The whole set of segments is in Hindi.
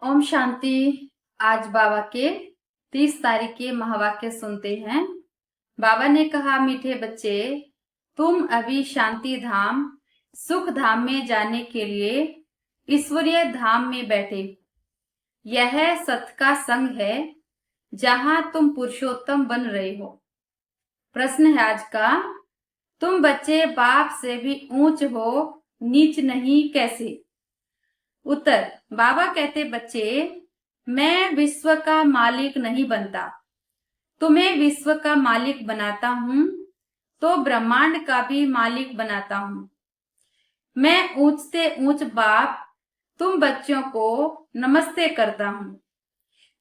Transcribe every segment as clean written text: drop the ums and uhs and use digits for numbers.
ओम शांति। आज बाबा के 30 तारीख के महावाक्य सुनते हैं। बाबा ने कहा, मीठे बच्चे, तुम अभी शांति धाम सुख धाम में जाने के लिए ईश्वरीय धाम में बैठे। यह सत का संग है जहां तुम पुरुषोत्तम बन रहे हो। प्रश्न है आज का, तुम बच्चे बाप से भी ऊंच हो, नीच नहीं कैसे? उत्तर, बाबा कहते, बच्चे, मैं विश्व का मालिक नहीं बनता, तुम्हें विश्व का मालिक बनाता हूँ तो ब्रह्मांड का भी मालिक बनाता हूँ। मैं ऊंच से ऊंच बाप तुम बच्चों को नमस्ते करता हूँ,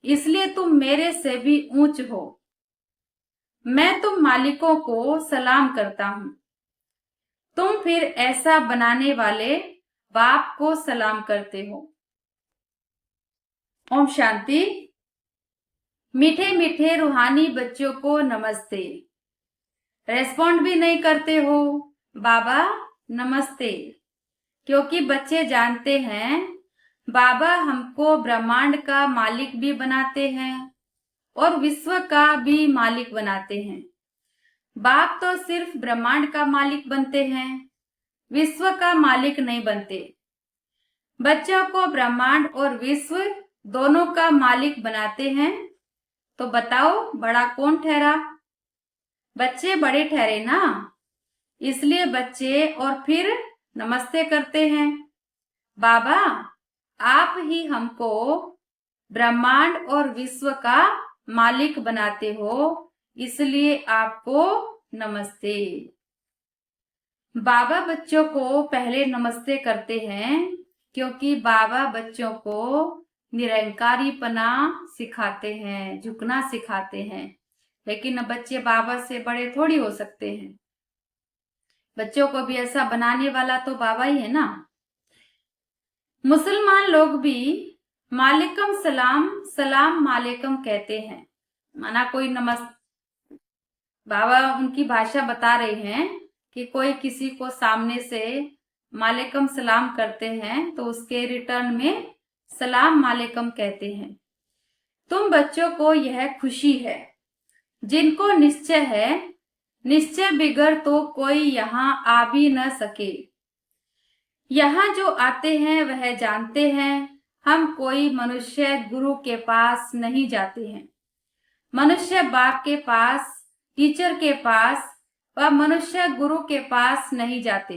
इसलिए तुम मेरे से भी ऊंच हो। मैं तुम मालिकों को सलाम करता हूँ, तुम फिर ऐसा बनाने वाले बाप को सलाम करते हो। ओम शांति। मीठे मीठे रूहानी बच्चों को नमस्ते। रेस्पॉन्ड भी नहीं करते हो, बाबा नमस्ते, क्योंकि बच्चे जानते हैं बाबा हमको ब्रह्मांड का मालिक भी बनाते हैं और विश्व का भी मालिक बनाते हैं। बाप तो सिर्फ ब्रह्मांड का मालिक बनते हैं, विश्व का मालिक नहीं बनते। बच्चों को ब्रह्मांड और विश्व दोनों का मालिक बनाते हैं, तो बताओ बड़ा कौन ठहरा? बच्चे बड़े ठहरे ना, इसलिए बच्चे और फिर नमस्ते करते हैं। बाबा, आप ही हमको ब्रह्मांड और विश्व का मालिक बनाते हो, इसलिए आपको नमस्ते। बाबा बच्चों को पहले नमस्ते करते हैं, क्योंकि बाबा बच्चों को निरंकारीपना सिखाते हैं, झुकना सिखाते हैं। लेकिन बच्चे बाबा से बड़े थोड़ी हो सकते हैं। बच्चों को भी ऐसा बनाने वाला तो बाबा ही है ना। मुसलमान लोग भी मालिकम सलाम, सलाम मालिकम कहते हैं। माना कोई नमस्ते, बाबा उनकी भाषा बता रहे हैं कि कोई किसी को सामने से मालिकम सलाम करते हैं तो उसके रिटर्न में सलाम मालिकम कहते हैं। तुम बच्चों को यह खुशी है, जिनको निश्चय है, निश्चय बिगड़ तो कोई यहाँ आ भी न सके। यहाँ जो आते हैं वह जानते हैं हम कोई मनुष्य गुरु के पास नहीं जाते हैं। मनुष्य बाप के पास, टीचर के पास व मनुष्य गुरु के पास नहीं जाते।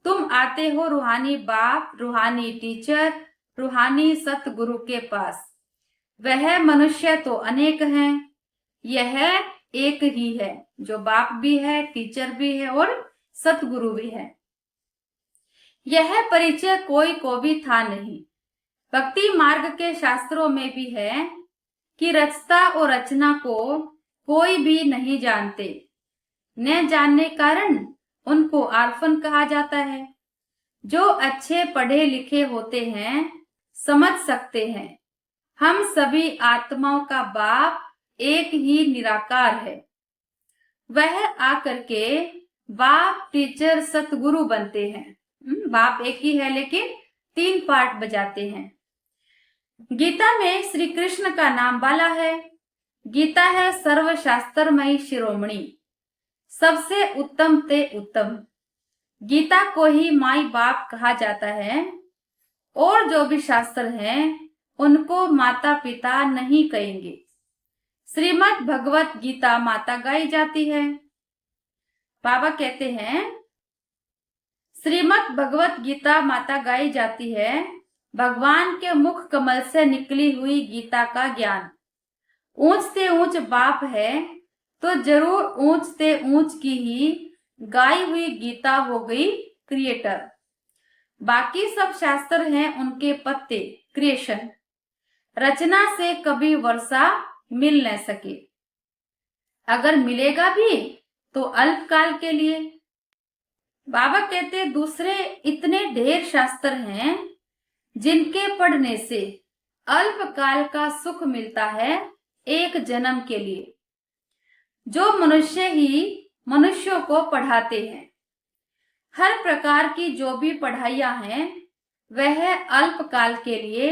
तुम आते हो रूहानी बाप, रूहानी टीचर, रूहानी सतगुरु के पास। वह मनुष्य तो अनेक हैं, यह एक ही है जो बाप भी है, टीचर भी है और सतगुरु भी है। यह परिचय कोई को भी था नहीं। भक्ति मार्ग के शास्त्रों में भी है कि रचता और रचना को कोई भी नहीं जानते। न जानने कारण उनको आर्फन कहा जाता है। जो अच्छे पढ़े लिखे होते हैं समझ सकते हैं हम सभी आत्माओं का बाप एक ही निराकार है। वह आकर के बाप, टीचर, सतगुरु बनते हैं। बाप एक ही है लेकिन 3 पार्ट बजाते हैं। गीता में श्री कृष्ण का नाम बाला है। गीता है सर्वशास्त्रमयी शिरोमणि, सबसे उत्तम ते उत्तम। गीता को ही माई बाप कहा जाता है और जो भी शास्त्र हैं उनको माता पिता नहीं कहेंगे। श्रीमद् भगवत गीता माता गाई जाती है। बाबा कहते हैं, श्रीमद् भगवत गीता माता गाई जाती है। भगवान के मुख कमल से निकली हुई गीता का ज्ञान। ऊंच से ऊंच बाप है तो जरूर ऊंच से ऊंच की ही गाई हुई गीता हो गई क्रिएटर। बाकी सब शास्त्र हैं उनके पत्ते, क्रिएशन। रचना से कभी वर्षा मिल न सके, अगर मिलेगा भी तो अल्पकाल के लिए। बाबा कहते, दूसरे इतने ढेर शास्त्र हैं जिनके पढ़ने से अल्पकाल का सुख मिलता है, एक जन्म के लिए। जो मनुष्य ही मनुष्यों को पढ़ाते हैं। हर प्रकार की जो भी पढ़ाइयां हैं वह अल्पकाल के लिए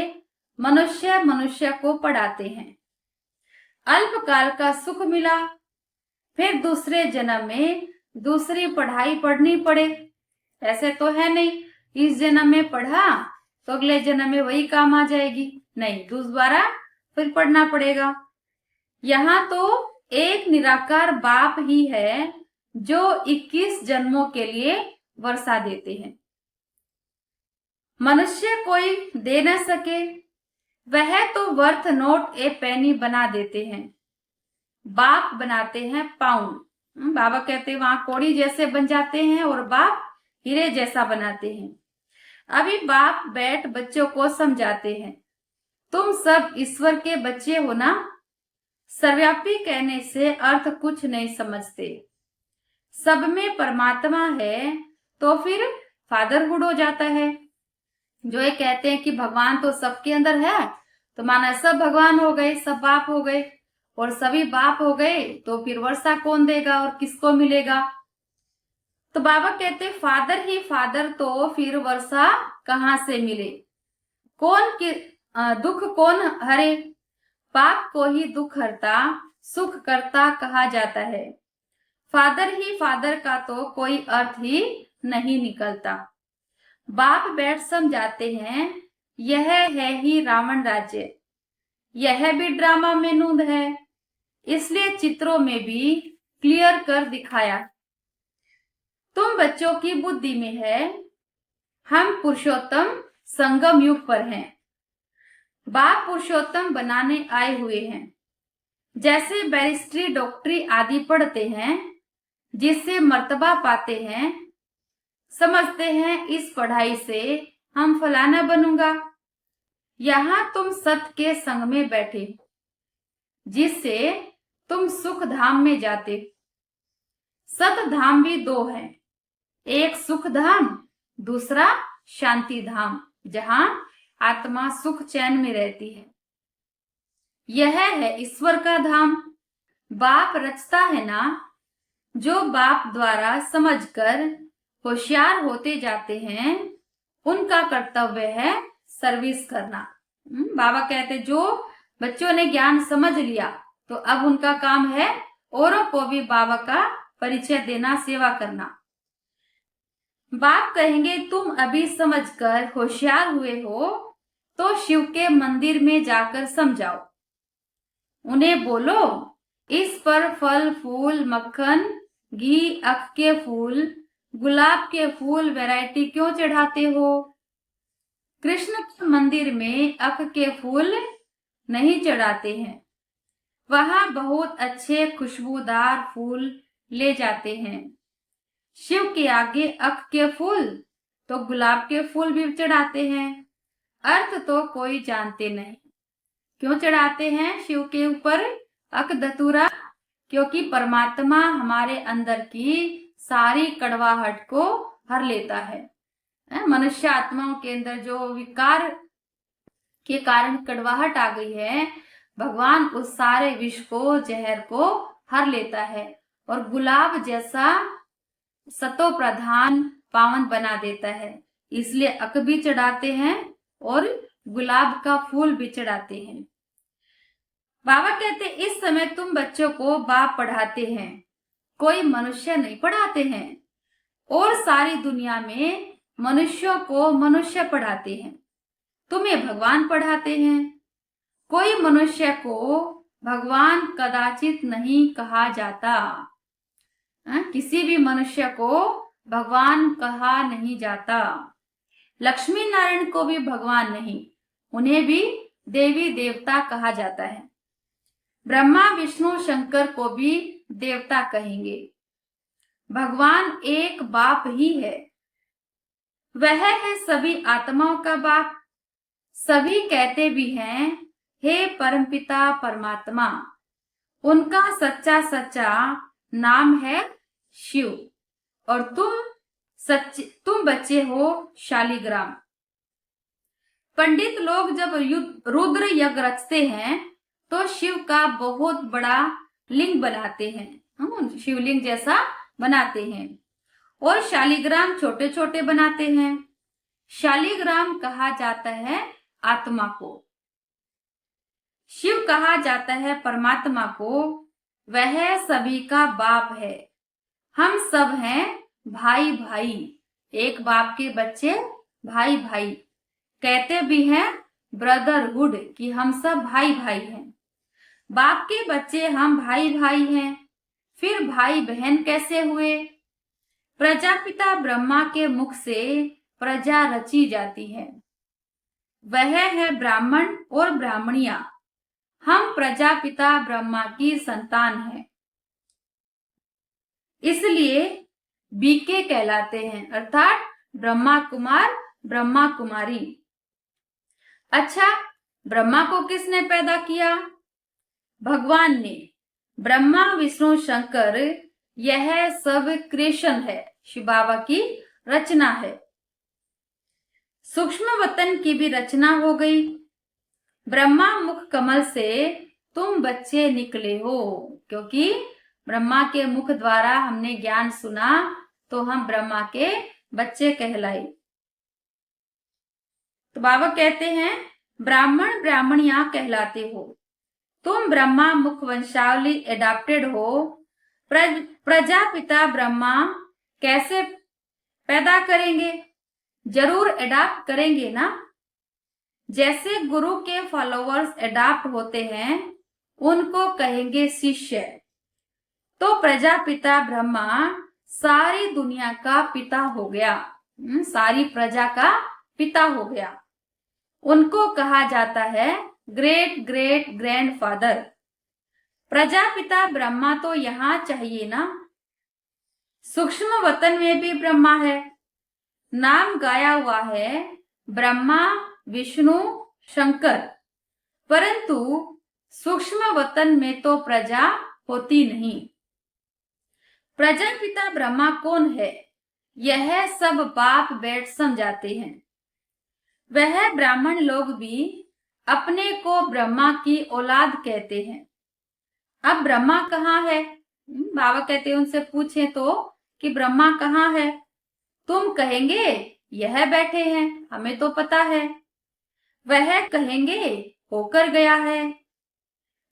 मनुष्य मनुष्य को पढ़ाते हैं। अल्पकाल का सुख मिला, फिर दूसरे जन्म में दूसरी पढ़ाई पढ़नी पड़े, ऐसे तो है नहीं इस जन्म में पढ़ा तो अगले जन्म में वही काम आ जाएगी, नहीं, दोबारा फिर पढ़ना पड़ेगा। यहाँ तो एक निराकार बाप ही है जो 21 जन्मों के लिए वर्षा देते हैं। मनुष्य कोई दे न सके, वह तो वर्थ नोट ए पेनी बना देते हैं। बाप बनाते हैं पाउंड। बाबा कहते हैं वहां कौड़ी जैसे बन जाते हैं और बाप हीरे जैसा बनाते हैं। अभी बाप बैठ बच्चों को समझाते हैं, तुम सब ईश्वर के बच्चे हो ना। सर्वव्यापी कहने से अर्थ कुछ नहीं समझते। सब में परमात्मा है तो फिर फादरहुड हो जाता है। जो ये कहते हैं कि भगवान तो सबके अंदर है, तो माना सब भगवान हो गए, सब बाप हो गए, और सभी बाप हो गए तो फिर वर्षा कौन देगा और किसको मिलेगा। तो बाबा कहते फादर ही फादर, तो फिर वर्षा कहाँ से मिले। कौन के दुख कौन हरे, पाप को ही दुख हरता सुख करता कहा जाता है। फादर ही फादर का तो कोई अर्थ ही नहीं निकलता। बाप बैठ समझाते हैं, यह है ही रावण राज्य, यह भी ड्रामा में नूंद है, इसलिए चित्रों में भी क्लियर कर दिखाया। तुम बच्चों की बुद्धि में है, हम पुरुषोत्तम संगम युग पर हैं। बाप पुरुषोत्तम बनाने आए हुए हैं। जैसे बैरिस्ट्री डॉक्टरी आदि पढ़ते हैं, जिससे मर्तबा पाते हैं, समझते हैं इस पढ़ाई से हम फलाना बनूंगा। यहाँ तुम सत्य के संग में बैठे, जिससे तुम सुख धाम में जाते। सत धाम भी दो हैं, एक सुख धाम, दूसरा शांति धाम, जहां आत्मा सुख चैन में रहती है। यह है ईश्वर का धाम। बाप रचता है ना, जो बाप द्वारा समझकर होशियार होते जाते हैं, उनका कर्तव्य है सर्विस करना। बाबा कहते जो बच्चों ने ज्ञान समझ लिया तो अब उनका काम है औरों को भी बाबा का परिचय देना, सेवा करना। बाप कहेंगे तुम अभी समझकर होशियार हुए हो तो शिव के मंदिर में जाकर समझाओ। उन्हें बोलो इस पर फल फूल मक्खन घी अख के फूल गुलाब के फूल वैरायटी क्यों चढ़ाते हो। कृष्ण के मंदिर में अख के फूल नहीं चढ़ाते हैं, वहां बहुत अच्छे खुशबूदार फूल ले जाते हैं। शिव के आगे अख के फूल तो गुलाब के फूल भी चढ़ाते हैं। अर्थ तो कोई जानते नहीं, क्यों चढ़ाते हैं शिव के ऊपर अक धतूरा, क्योंकि परमात्मा हमारे अंदर की सारी कड़वाहट को हर लेता है। मनुष्य आत्माओं के अंदर जो विकार के कारण कड़वाहट आ गई है, भगवान उस सारे विष को जहर को हर लेता है और गुलाब जैसा सतो प्रधान पावन बना देता है। इसलिए अक भी चढ़ाते हैं और गुलाब का फूल भी चढ़ाते हैं। बाबा कहते इस समय तुम बच्चों को बाप पढ़ाते हैं, कोई मनुष्य नहीं पढ़ाते हैं, और सारी दुनिया में मनुष्यों को मनुष्य पढ़ाते हैं। तुम्हें भगवान पढ़ाते हैं। कोई मनुष्य को भगवान कदाचित नहीं कहा जाता। किसी भी मनुष्य को भगवान कहा नहीं जाता। लक्ष्मी नारायण को भी भगवान नहीं, उन्हें भी देवी देवता कहा जाता है। ब्रह्मा विष्णु शंकर को भी देवता कहेंगे। भगवान एक बाप ही है, वह है सभी आत्माओं का बाप। सभी कहते भी हैं हे परमपिता परमात्मा, उनका सच्चा सच्चा नाम है शिव, और तुम बच्चे हो शालिग्राम। पंडित लोग जब रुद्र यज्ञ रचते हैं तो शिव का बहुत बड़ा लिंग बनाते हैं, शिवलिंग जैसा बनाते हैं, और शालिग्राम छोटे छोटे बनाते हैं। शालिग्राम कहा जाता है आत्मा को, शिव कहा जाता है परमात्मा को, वह सभी का बाप है। हम सब हैं भाई भाई, एक बाप के बच्चे भाई भाई। कहते भी हैं ब्रदरहुड कि हम सब भाई भाई हैं। बाप के बच्चे हम भाई भाई हैं, फिर भाई बहन कैसे हुए? प्रजापिता ब्रह्मा के मुख से प्रजा रची जाती है, वह है ब्राह्मण और ब्राह्मणिया। हम प्रजापिता ब्रह्मा की संतान हैं, इसलिए बीके कहलाते हैं, अर्थात ब्रह्मा कुमार ब्रह्मा कुमारी। अच्छा, ब्रह्मा को किसने पैदा किया? भगवान ने। ब्रह्मा विष्णु शंकर, यह सब क्रिएशन है, शिव बाबा की रचना है। सूक्ष्म वतन की भी रचना हो गई। ब्रह्मा मुख कमल से तुम बच्चे निकले हो, क्योंकि ब्रह्मा के मुख द्वारा हमने ज्ञान सुना तो हम ब्रह्मा के बच्चे कहलाए। तो बाबा कहते हैं ब्राह्मण ब्राह्मणिया कहलाते हो, तुम ब्रह्मा मुख वंशावली एडाप्टेड हो। प्रजापिता ब्रह्मा कैसे पैदा करेंगे? जरूर एडाप्ट करेंगे ना। जैसे गुरु के फॉलोअर्स एडाप्ट होते हैं, उनको कहेंगे शिष्य। तो प्रजापिता ब्रह्मा सारी दुनिया का पिता हो गया, सारी प्रजा का पिता हो गया। उनको कहा जाता है great great grandfather. Prajapita Brahma तो यहाँ चाहिए ना। सूक्ष्म वतन में भी ब्रह्मा है, नाम गाया हुआ है ब्रह्मा विष्णु शंकर, परंतु सूक्ष्म वतन में तो प्रजा होती नहीं। प्रजापिता ब्रह्मा कौन है? यह सब बाप बेट समझाते हैं। वह ब्राह्मण लोग भी अपने को ब्रह्मा की औलाद कहते हैं। अब ब्रह्मा कहाँ है? बाबा कहते हैं उनसे पूछें तो कि ब्रह्मा कहाँ है? तुम कहेंगे यह बैठे हैं, हमें तो पता है। वह कहेंगे होकर गया है।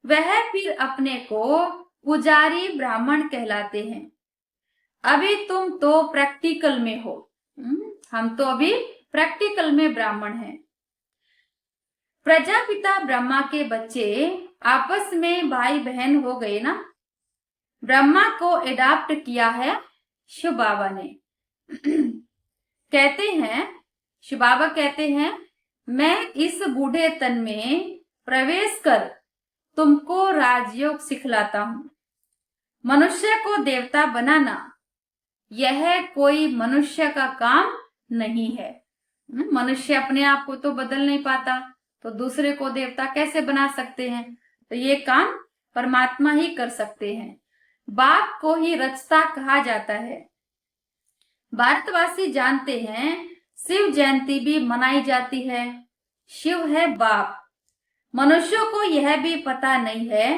वह फिर अपने को पुजारी ब्राह्मण कहलाते हैं। अभी तुम तो प्रैक्टिकल में हो, हम तो अभी प्रैक्टिकल में ब्राह्मण हैं। प्रजापिता ब्रह्मा के बच्चे आपस में भाई बहन हो गए ना। ब्रह्मा को एडाप्ट किया है शिव बाबा ने। कहते हैं, शिव बाबा कहते हैं, मैं इस बूढ़े तन में प्रवेश कर तुमको राजयोग सिखलाता हूं। मनुष्य को देवता बनाना यह कोई मनुष्य का काम नहीं है। मनुष्य अपने आप को तो बदल नहीं पाता, तो दूसरे को देवता कैसे बना सकते हैं? तो ये काम परमात्मा ही कर सकते हैं। बाप को ही रचता कहा जाता है। भारतवासी जानते हैं शिव जयंती भी मनाई जाती है। शिव है बाप। मनुष्यों को यह भी पता नहीं है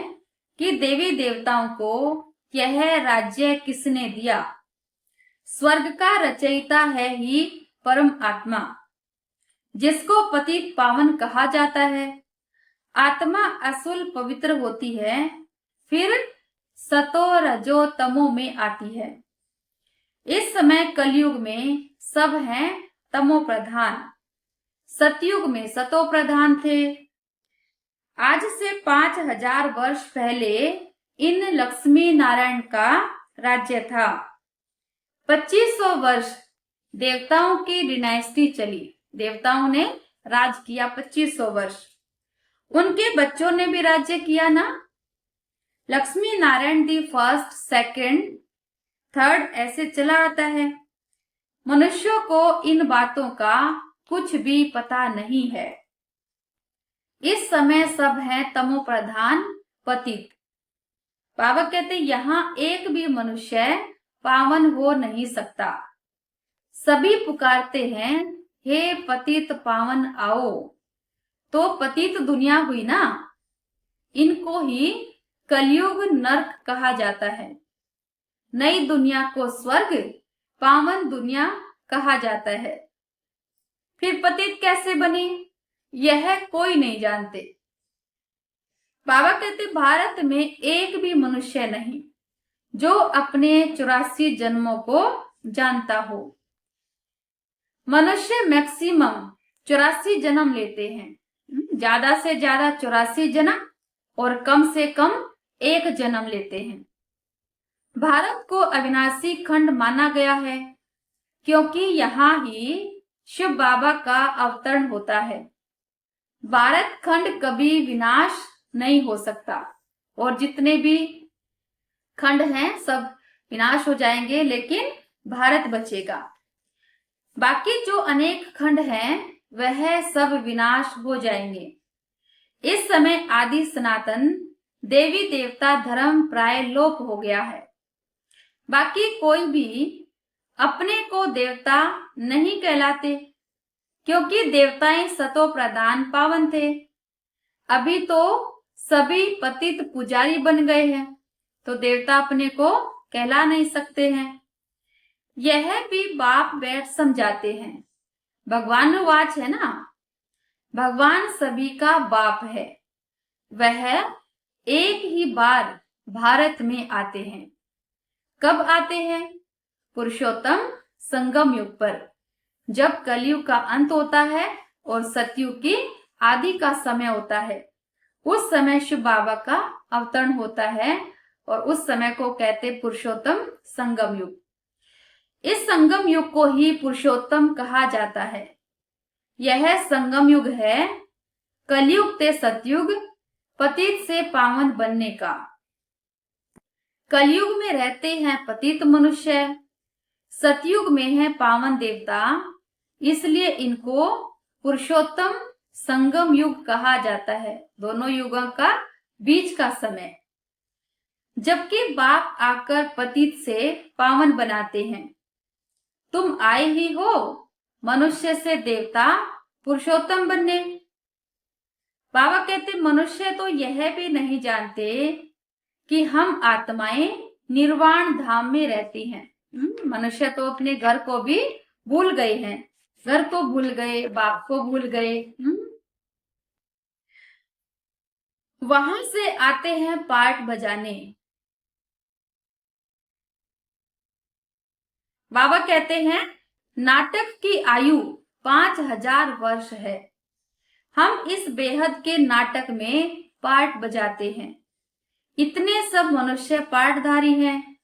कि देवी देवताओं को यह राज्य किसने दिया। स्वर्ग का रचयिता है ही परम आत्मा, जिसको पतित पावन कहा जाता है। आत्मा असुल पवित्र होती है, फिर सतो रजो तमो में आती है। इस समय कलयुग में सब हैं तमो प्रधान, सतयुग में सतो प्रधान थे। आज से 5000 वर्ष पहले इन लक्ष्मी नारायण का राज्य था। 2500 वर्ष देवताओं की डिनाइस्टी चली, देवताओं ने राज किया 2500 वर्ष। उनके बच्चों ने भी राज्य किया ना। Lakshmi Narayan the first, second, third ऐसे चला आता है। मनुष्यों को इन बातों का कुछ भी पता नहीं है। इस समय सब है तमो प्रधान पतित। बाबा कहते यहाँ एक भी मनुष्य पावन हो नहीं सकता। सभी पुकारते हैं हे पतित पावन आओ। तो पतित दुनिया हुई ना, इनको ही कलयुग नरक कहा जाता है। नई दुनिया को स्वर्ग, पावन दुनिया कहा जाता है। फिर पतित कैसे बने, यह कोई नहीं जानते। बाबा कहते भारत में एक भी मनुष्य नहीं जो अपने 84 जन्मों को जानता हो। मनुष्य मैक्सिमम 84 जन्म लेते हैं, ज्यादा से ज्यादा 84 जन्म और कम से कम एक जन्म लेते हैं। भारत को अविनाशी खंड माना गया है क्योंकि यहाँ ही शिव बाबा का अवतरण होता है। भारत खंड कभी विनाश नहीं हो सकता और जितने भी खंड हैं सब विनाश हो जाएंगे, लेकिन भारत बचेगा। बाकी जो अनेक खंड हैं वह सब विनाश हो जाएंगे। इस समय आदि सनातन देवी देवता धर्म प्राय लोप हो गया है। बाकी कोई भी अपने को देवता नहीं कहलाते क्योंकि देवताएं सतो प्रधान पावन थे। अभी तो सभी पतित पुजारी बन गए हैं तो देवता अपने को कहला नहीं सकते हैं। यह भी बाप बैठ समझाते हैं। भगवान वाच है ना, भगवान सभी का बाप है। वह एक ही बार भारत में आते हैं। कब आते हैं? पुरुषोत्तम संगम युग पर, जब कलयुग का अंत होता है और सतयुग की आदि का समय होता है। उस समय शिव बाबा का अवतरण होता है और उस समय को कहते पुरुषोत्तम संगम युग। इस संगम युग को ही पुरुषोत्तम कहा जाता है। यह संगम युग है कलयुग से सतयुग, पतित से पावन बनने का। कलयुग में रहते हैं पतित मनुष्य, सतयुग में है पावन देवता, इसलिए इनको पुरुषोत्तम संगम युग कहा जाता है। दोनों युगों का बीच का समय, जबकि बाप आकर पतित से पावन बनाते हैं। तुम आए ही हो मनुष्य से देवता पुरुषोत्तम बनने। बाबा कहते मनुष्य तो यह भी नहीं जानते कि हम आत्माएं निर्वाण धाम में रहती हैं। मनुष्य तो अपने घर को भी भूल गए हैं, घर को भूल गए, बाप को भूल गए। वहां से आते हैं पाठ बजाने। बाबा कहते हैं नाटक की आयु 5000 वर्ष है। हम इस बेहद के नाटक में पाठ बजाते हैं। इतने सब मनुष्य पाठधारी हैं।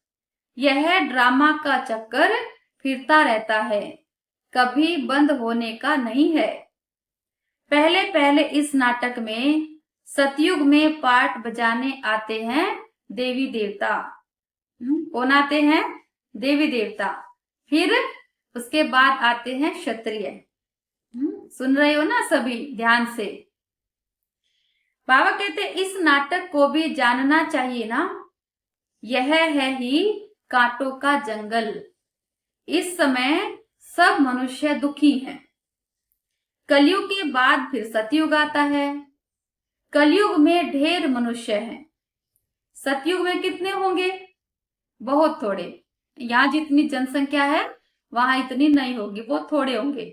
यह ड्रामा का चक्कर फिरता रहता है, कभी बंद होने का नहीं है। पहले पहले इस नाटक में सतयुग में पाठ बजाने आते हैं देवी देवता। कौन आते हैं? देवी देवता। फिर उसके बाद आते हैं क्षत्रिय। सुन रहे हो ना सभी ध्यान से। बाबा कहते इस नाटक को भी जानना चाहिए ना। यह है ही कांटों का जंगल। इस समय सब मनुष्य दुखी हैं। कलयुग के बाद फिर सतयुग आता है। कलयुग में ढेर मनुष्य हैं। सतयुग में कितने होंगे? बहुत थोड़े। यहाँ जितनी जनसंख्या है वहां इतनी नहीं होगी, बहुत थोड़े होंगे।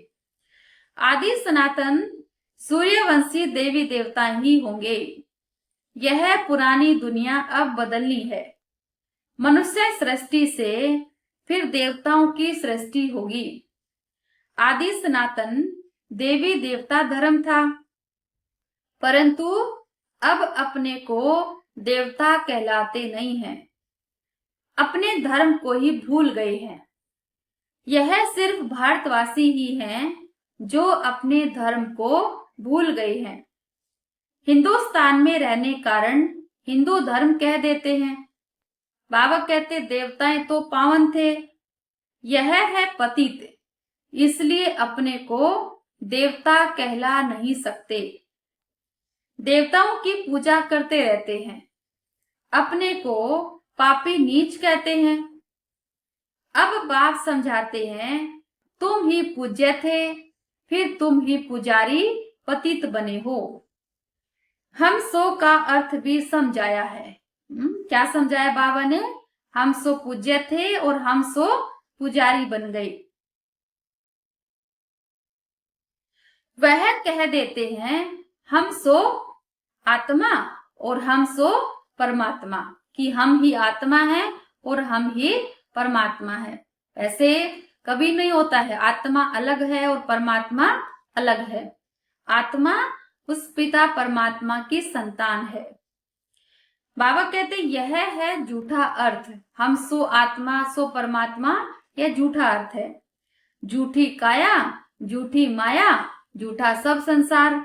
आदि सनातन सूर्यवंशी देवी देवता ही होंगे। यह पुरानी दुनिया अब बदलनी है। मनुष्य सृष्टि से फिर देवताओं की सृष्टि होगी। आदि सनातन देवी देवता धर्म था, परंतु अब अपने को देवता कहलाते नहीं हैं। अपने धर्म को ही भूल गए हैं। यह सिर्फ भारतवासी ही हैं जो अपने धर्म को भूल गए हैं। हिंदुस्तान में रहने कारण हिंदू धर्म कह देते हैं। बाबा कहते देवताएं तो पावन थे, यह है पतित, इसलिए अपने को देवता कहला नहीं सकते। देवताओं की पूजा करते रहते हैं, अपने को पापी नीच कहते हैं। अब बाप समझाते हैं तुम ही पूज्य थे, फिर तुम ही पुजारी पतित बने हो। हम सो का अर्थ भी समझाया है। क्या समझाया बाबा ने? हम सो पूज्य थे और हम सो पुजारी बन गए। वह कह देते हैं हम सो आत्मा और हम सो परमात्मा, कि हम ही आत्मा है और हम ही परमात्मा है। ऐसे कभी नहीं होता है, आत्मा अलग है और परमात्मा अलग है। आत्मा उस पिता परमात्मा की संतान है। बाबा कहते यह है झूठा अर्थ, हम सो आत्मा सो परमात्मा, यह झूठा अर्थ है। झूठी काया, झूठी माया, झूठा सब संसार।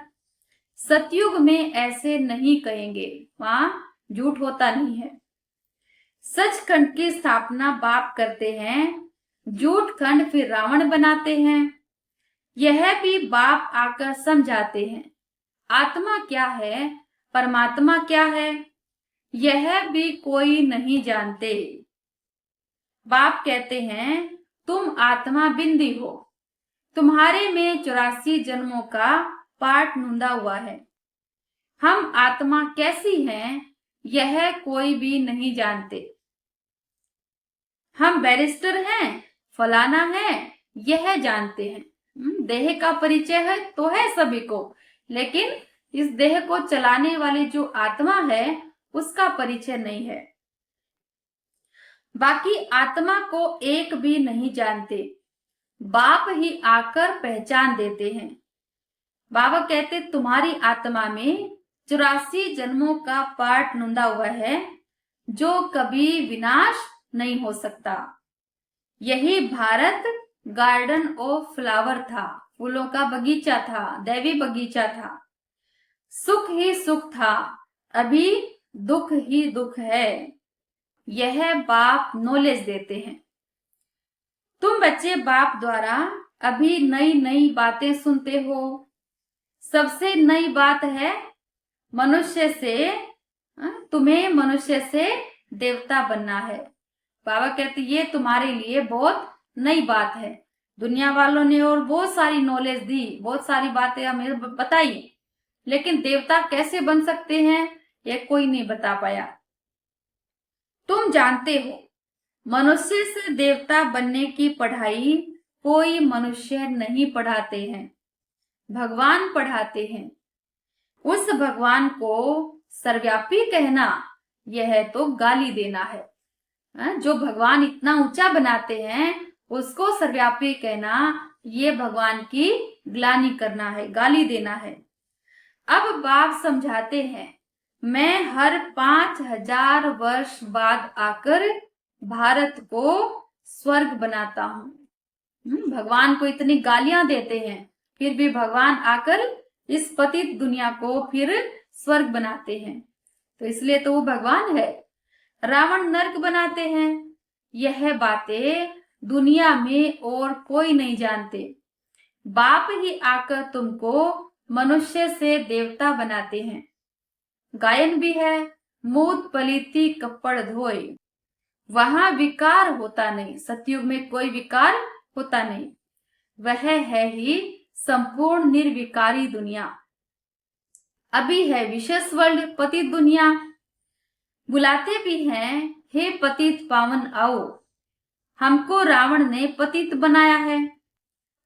सतयुग में ऐसे नहीं कहेंगे, वहां झूठ होता नहीं है। सचखंड की स्थापना बाप करते हैं, झूठ खंड फिर रावण बनाते हैं। यह भी बाप आकर समझाते हैं, आत्मा क्या है, परमात्मा क्या है, यह भी कोई नहीं जानते। बाप कहते हैं तुम आत्मा बिंदी हो, तुम्हारे में 84 जन्मों का पाठ नूंदा हुआ है। हम आत्मा कैसी हैं यह कोई भी नहीं जानते। हम बैरिस्टर हैं, फलाना है, यह जानते हैं। देह का परिचय है तो है सभी को, लेकिन इस देह को चलाने वाली जो आत्मा है उसका परिचय नहीं है। बाकी आत्मा को एक भी नहीं जानते, बाप ही आकर पहचान देते हैं। बाबा कहते तुम्हारी आत्मा में 84 जन्मों का पाठ नूंदा हुआ है, जो कभी विनाश नहीं हो सकता। यही भारत गार्डन ऑफ फ्लावर था, फूलों का बगीचा था, दैवी बगीचा था। सुख ही सुख था, अभी दुख ही दुख है। यह बाप नॉलेज देते हैं। तुम बच्चे बाप द्वारा अभी नई नई बातें सुनते हो। सबसे नई बात है मनुष्य से, तुम्हें मनुष्य से देवता बनना है। बाबा कहते ये तुम्हारे लिए बहुत नई बात है। दुनिया वालों ने और बहुत सारी नॉलेज दी, बहुत सारी बातें हमें बताई, लेकिन देवता कैसे बन सकते हैं ये कोई नहीं बता पाया। तुम जानते हो मनुष्य से देवता बनने की पढ़ाई कोई मनुष्य नहीं पढ़ाते हैं, भगवान पढ़ाते हैं। उस भगवान को सर्वव्यापी कहना यह तो गाली देना है। जो भगवान इतना ऊंचा बनाते हैं उसको सर्वव्यापी कहना ये भगवान की ग्लानि करना है, गाली देना है। अब बाप समझाते हैं मैं हर 5000 वर्ष बाद आकर भारत को स्वर्ग बनाता हूँ। भगवान को इतनी गालियां देते हैं फिर भी भगवान आकर इस पतित दुनिया को फिर स्वर्ग बनाते हैं, तो इसलिए तो वो भगवान है। रावण नरक बनाते हैं, यह बातें दुनिया में और कोई नहीं जानते। बाप ही आकर तुमको मनुष्य से देवता बनाते हैं। गायन भी है मूत पलीती कपड़ धोए, वहां विकार होता नहीं। सतयुग में कोई विकार होता नहीं, वह है ही संपूर्ण निर्विकारी दुनिया। अभी है विशेष वर्ल्ड पतित दुनिया। बुलाते भी हैं हे पतित पावन आओ, हमको रावण ने पतित बनाया है,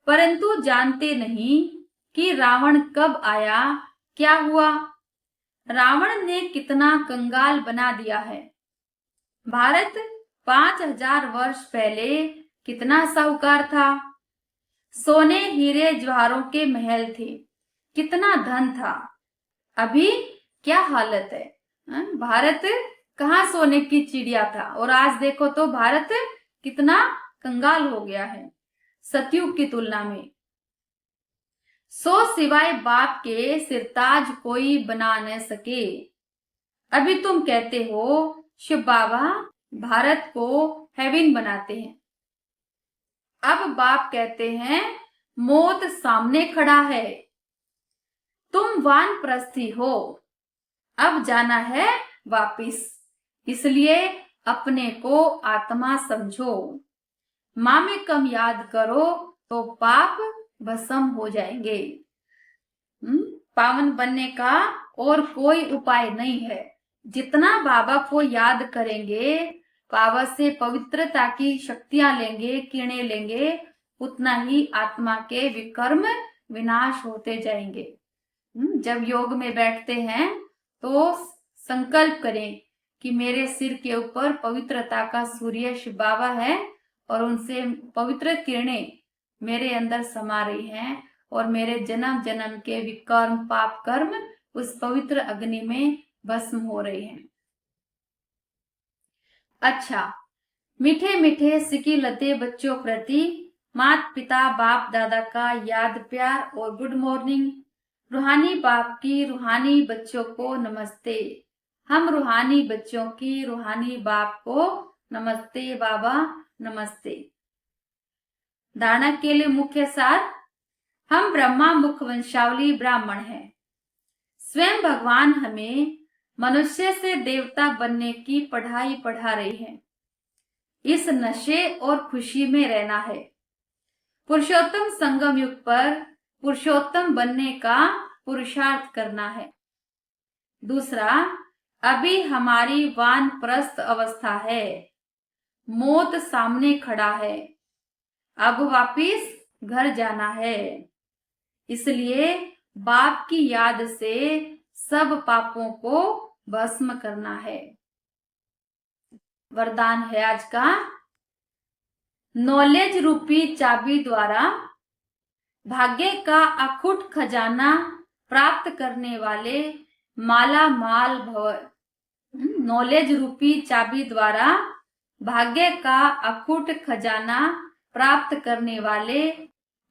परंतु जानते नहीं कि रावण कब आया, क्या हुआ। रावण ने कितना कंगाल बना दिया है। भारत 5000 वर्ष पहले कितना साहूकार था। सोने हीरे जवाहरों के महल थे, कितना धन था। अभी क्या हालत है। भारत कहाँ सोने की चिड़िया था और आज देखो तो भारत कितना कंगाल हो गया है सतयुग की तुलना में। सो सिवाय बाप के सिरताज कोई बना न सके। अभी तुम कहते हो शिव बाबा भारत को हेवन बनाते हैं। अब बाप कहते हैं मौत सामने खड़ा है, तुम वानप्रस्थी हो, अब जाना है वापिस, इसलिए अपने को आत्मा समझो। माँ में कम याद करो तो पाप भस्म हो जाएंगे। पावन बनने का और कोई उपाय नहीं है। जितना बाबा को याद करेंगे, बाबा से पवित्रता की शक्तियां लेंगे, किरणें लेंगे, उतना ही आत्मा के विकर्म विनाश होते जाएंगे। जब योग में बैठते हैं तो संकल्प करें कि मेरे सिर के ऊपर पवित्रता का सूर्य शिव बाबा है और उनसे पवित्र किरणें मेरे अंदर समा रही हैं और मेरे जन्म जन्म के विकर्म पाप कर्म उस पवित्र अग्नि में भस्म हो रहे हैं। अच्छा, मीठे मीठे सिकी लते बच्चों प्रति माता पिता बाप दादा का याद प्यार और गुड मॉर्निंग। रूहानी बाप की रूहानी बच्चों को नमस्ते। हम रूहानी बच्चों की रूहानी बाप को नमस्ते बाबा, नमस्ते। धारणा के लिए मुख्य सार, हम ब्रह्मा मुख वंशावली ब्राह्मण हैं। स्वयं भगवान हमें मनुष्य से देवता बनने की पढ़ाई पढ़ा रहे हैं। इस नशे और खुशी में रहना है। पुरुषोत्तम संगम युग पर पुरुषोत्तम बनने का पुरुषार्थ करना है। दूसरा, अभी हमारी वानप्रस्थ अवस्था है, मौत सामने खड़ा है, अब वापिस घर जाना है। इसलिए बाप की याद से सब पापों को भस्म करना है। वरदान है आज का, नॉलेज रूपी चाबी द्वारा भाग्य का अखुट खजाना प्राप्त करने वाले माला माल भव। नॉलेज रूपी चाबी द्वारा भाग्य का अखुट खजाना प्राप्त करने वाले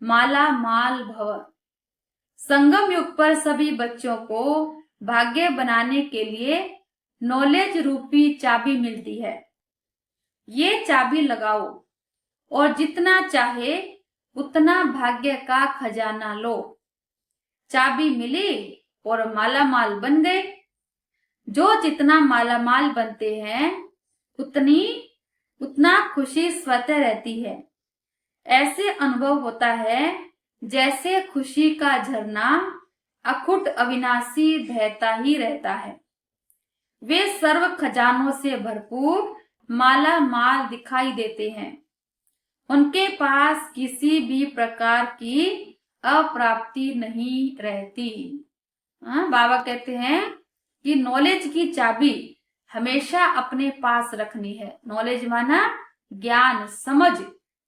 माला माल भव। संगम युग पर सभी बच्चों को भाग्य बनाने के लिए नॉलेज रूपी चाबी मिलती है। ये चाबी लगाओ और जितना चाहे उतना भाग्य का खजाना लो। चाबी मिली और मालामाल बन गए। जो जितना मालामाल बनते हैं उतना खुशी स्वतः रहती है। ऐसे अनुभव होता है जैसे खुशी का झरना अखुट अविनाशी बहता ही रहता है। वे सर्व खजानों से भरपूर माला माल दिखाई देते हैं। उनके पास किसी भी प्रकार की अप्राप्ति नहीं रहती। बाबा कहते हैं कि नॉलेज की चाबी हमेशा अपने पास रखनी है। नॉलेज माना ज्ञान, समझ,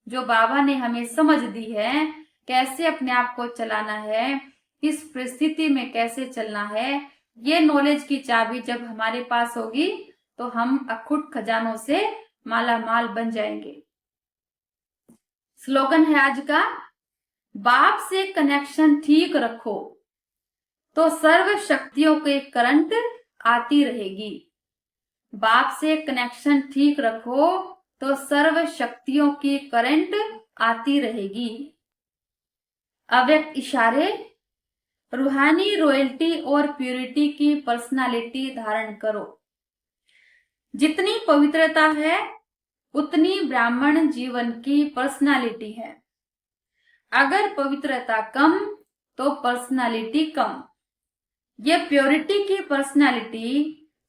जो बाबा ने हमें समझ दी है, कैसे अपने आप को चलाना है, किस परिस्थिति में कैसे चलना है। ये नॉलेज की चाबी जब हमारे पास होगी तो हम अखुट खजानों से माला माल बन जाएंगे। स्लोगन है आज का, बाप से कनेक्शन ठीक रखो तो सर्व शक्तियों के करंट आती रहेगी। बाप से कनेक्शन ठीक रखो तो सर्व शक्तियों की करंट आती रहेगी। अव्यक्त इशारे, रूहानी रॉयल्टी और प्यूरिटी की पर्सनालिटी धारण करो। जितनी पवित्रता है उतनी ब्राह्मण जीवन की पर्सनालिटी है। अगर पवित्रता कम तो पर्सनालिटी कम। यह प्योरिटी की पर्सनालिटी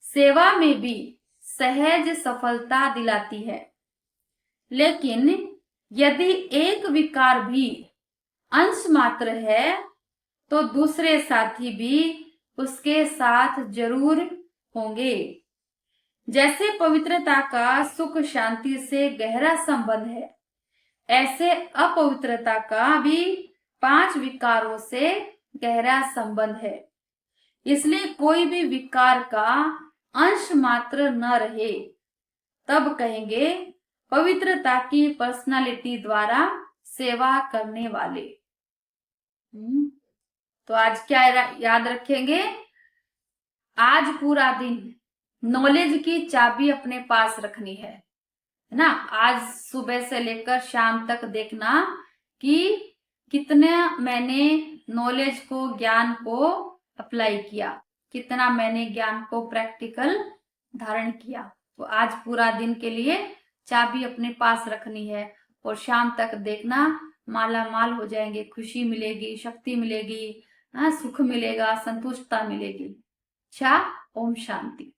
सेवा में भी सहज सफलता दिलाती है। लेकिन यदि एक विकार भी अंश मात्र है तो दूसरे साथी भी उसके साथ जरूर होंगे। जैसे पवित्रता का सुख शांति से गहरा संबंध है, ऐसे अपवित्रता का भी 5 विकारों से गहरा संबंध है। इसलिए कोई भी विकार का अंश मात्र न रहे, तब कहेंगे पवित्रता की पर्सनालिटी द्वारा सेवा करने वाले। तो आज क्या याद रखेंगे? आज पूरा दिन नॉलेज की चाबी अपने पास रखनी है ना। आज सुबह से लेकर शाम तक देखना कि कितना मैंने नॉलेज को, ज्ञान को अप्लाई किया, कितना मैंने ज्ञान को प्रैक्टिकल धारण किया। तो आज पूरा दिन के लिए चाबी अपने पास रखनी है और शाम तक देखना माला माल हो जाएंगे। खुशी मिलेगी, शक्ति मिलेगी, सुख मिलेगा, संतुष्टता मिलेगी। अच्छा, ओम शांति।